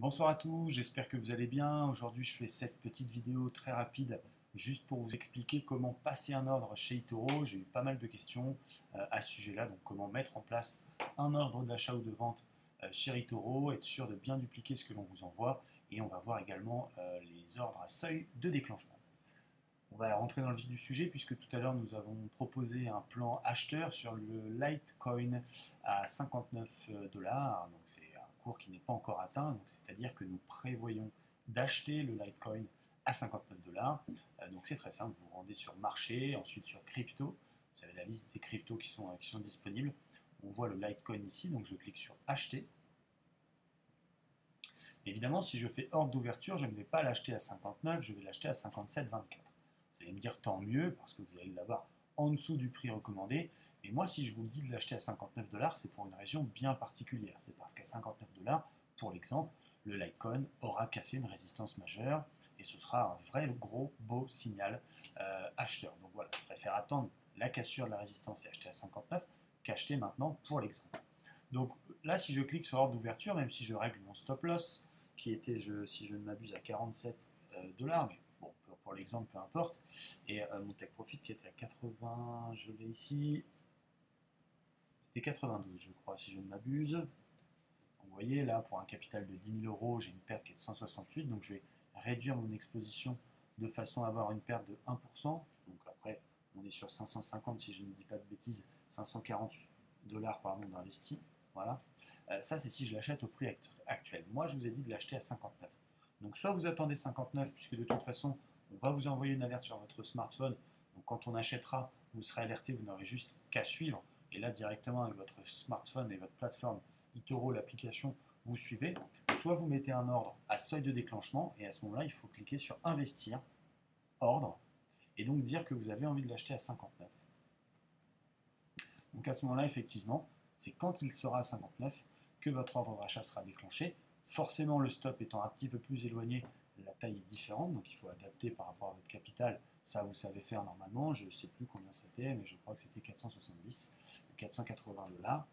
Bonsoir à tous, j'espère que vous allez bien. Aujourd'hui, je fais cette petite vidéo très rapide juste pour vous expliquer comment passer un ordre chez eToro. J'ai eu pas mal de questions à ce sujet-là, donc comment mettre en place un ordre d'achat ou de vente chez eToro, être sûr de bien dupliquer ce que l'on vous envoie, et on va voir également les ordres à seuil de déclenchement. On va rentrer dans le vif du sujet puisque tout à l'heure nous avons proposé un plan acheteur sur le Litecoin à 59 dollars. Donc c'est un cours qui n'est pas encore atteint. C'est-à-dire que nous prévoyons d'acheter le Litecoin à 59 dollars. Donc c'est très simple. Vous vous rendez sur marché, ensuite sur crypto. Vous avez la liste des cryptos qui sont disponibles. On voit le Litecoin ici. Donc je clique sur acheter. Évidemment, si je fais ordre d'ouverture, je ne vais pas l'acheter à 59, je vais l'acheter à 57,24. Vous allez me dire tant mieux, parce que vous allez l'avoir en dessous du prix recommandé. Mais moi, si je vous dis de l'acheter à 59 dollars, c'est pour une raison bien particulière. C'est parce qu'à 59 dollars, pour l'exemple, le Litecoin aura cassé une résistance majeure et ce sera un vrai gros beau signal acheteur. Donc voilà, je préfère attendre la cassure de la résistance et acheter à 59 qu'acheter maintenant pour l'exemple. Donc là, si je clique sur ordre d'ouverture, même si je règle mon stop loss, qui était, si je ne m'abuse, à 47 dollars, mais bon, pour l'exemple, peu importe, et mon take profit qui était à 80, je l'ai ici, c'était 92, je crois, si je ne m'abuse. Vous voyez, là, pour un capital de 10 000 euros, j'ai une perte qui est de 168, donc je vais réduire mon exposition de façon à avoir une perte de 1%. Donc après, on est sur 550, si je ne dis pas de bêtises, 548 dollars pardon, d'investi. Voilà. Ça, c'est si je l'achète au prix actuel. Moi, je vous ai dit de l'acheter à 59. Donc, soit vous attendez 59, puisque de toute façon, on va vous envoyer une alerte sur votre smartphone. Donc, quand on achètera, vous serez alerté, vous n'aurez juste qu'à suivre. Et là, directement, avec votre smartphone et votre plateforme eToro, l'application, vous suivez. Soit vous mettez un ordre à seuil de déclenchement, et à ce moment-là, il faut cliquer sur Investir, Ordre, et donc dire que vous avez envie de l'acheter à 59. Donc, à ce moment-là, effectivement, c'est quand il sera à 59 que votre ordre d'achat sera déclenché. Forcément, le stop étant un petit peu plus éloigné, la taille est différente, donc il faut adapter par rapport à votre capital. Ça, vous savez faire normalement. Je ne sais plus combien c'était, mais je crois que c'était 470 ou 480 dollars,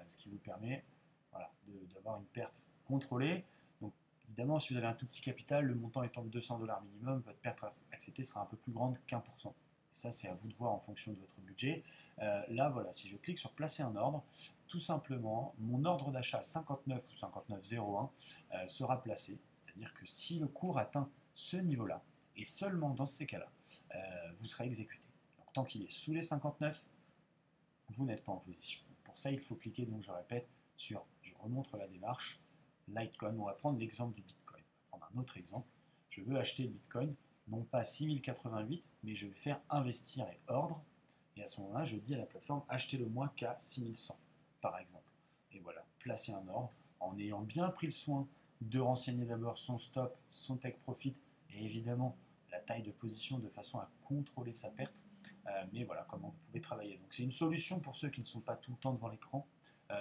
ce qui vous permet voilà, d'avoir une perte contrôlée. Donc, évidemment, si vous avez un tout petit capital, le montant étant de 200 dollars minimum, votre perte acceptée sera un peu plus grande qu'1%. Et ça, c'est à vous de voir en fonction de votre budget. Là, voilà, si je clique sur placer un ordre, tout simplement, mon ordre d'achat à 59 ou 59,01 sera placé. C'est-à-dire que si le cours atteint ce niveau-là, et seulement dans ces cas-là, vous serez exécuté. Donc, tant qu'il est sous les 59, vous n'êtes pas en position. Pour ça, il faut cliquer, donc je répète, sur, je remontre la démarche, Litecoin. On va prendre l'exemple du Bitcoin. On va prendre un autre exemple. Je veux acheter le Bitcoin, non pas 6088, mais je vais faire investir et ordre. Et à ce moment-là, je dis à la plateforme, achetez-le-moi qu'à 6100, par exemple. Et voilà, placer un ordre en ayant bien pris le soin de renseigner d'abord son stop, son take profit et évidemment la taille de position de façon à contrôler sa perte. Mais voilà comment vous pouvez travailler. Donc c'est une solution pour ceux qui ne sont pas tout le temps devant l'écran.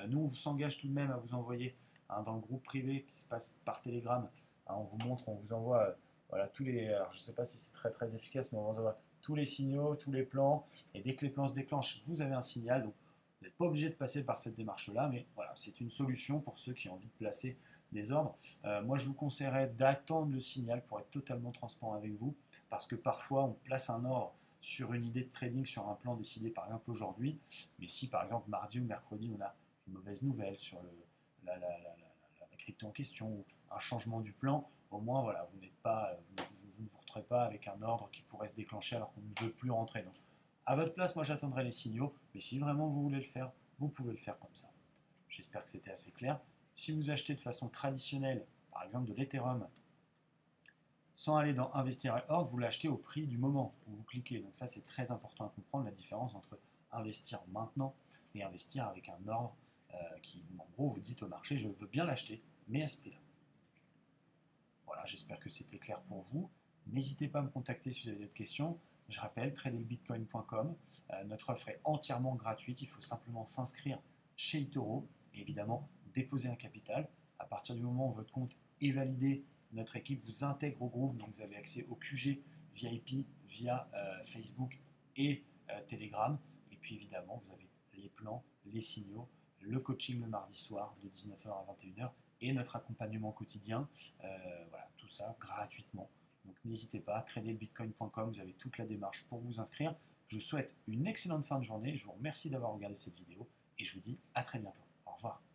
Nous, on s'engage tout de même à vous envoyer dans le groupe privé qui se passe par Telegram. On vous montre, on vous envoie voilà, tous les. Alors, je ne sais pas si c'est très efficace, mais on vous envoie tous les signaux, tous les plans. Et dès que les plans se déclenchent, vous avez un signal. Donc vous n'êtes pas obligé de passer par cette démarche-là, mais voilà, c'est une solution pour ceux qui ont envie de placer des ordres. Moi, je vous conseillerais d'attendre le signal pour être totalement transparent avec vous, parce que parfois, on place un ordre sur une idée de trading, sur un plan décidé par exemple aujourd'hui, mais si par exemple mardi ou mercredi, on a une mauvaise nouvelle sur la crypto en question, ou un changement du plan, au moins voilà, vous n'êtes pas, vous ne vous retrouvez pas avec un ordre qui pourrait se déclencher alors qu'on ne veut plus rentrer. Donc, à votre place, moi j'attendrai les signaux, mais si vraiment vous voulez le faire, vous pouvez le faire comme ça. J'espère que c'était assez clair. Si vous achetez de façon traditionnelle, par exemple de l'Ethereum, sans aller dans investir et ordre, vous l'achetez au prix du moment où vous cliquez. Donc ça, c'est très important à comprendre, la différence entre investir maintenant et investir avec un ordre qui, en gros, vous dites au marché, je veux bien l'acheter, mais à ce prix-là. Voilà, j'espère que c'était clair pour vous. N'hésitez pas à me contacter si vous avez d'autres questions. Je rappelle, tradelbitcoin.com. Notre offre est entièrement gratuite. Il faut simplement s'inscrire chez eToro et évidemment déposer un capital. À partir du moment où votre compte est validé, notre équipe vous intègre au groupe. Donc vous avez accès au QG VIP via Facebook et Telegram. Et puis évidemment, vous avez les plans, les signaux, le coaching le mardi soir de 19h à 21h et notre accompagnement quotidien. Voilà, tout ça gratuitement. Donc n'hésitez pas, traderlebitcoin.com, vous avez toute la démarche pour vous inscrire. Je vous souhaite une excellente fin de journée, je vous remercie d'avoir regardé cette vidéo et je vous dis à très bientôt. Au revoir.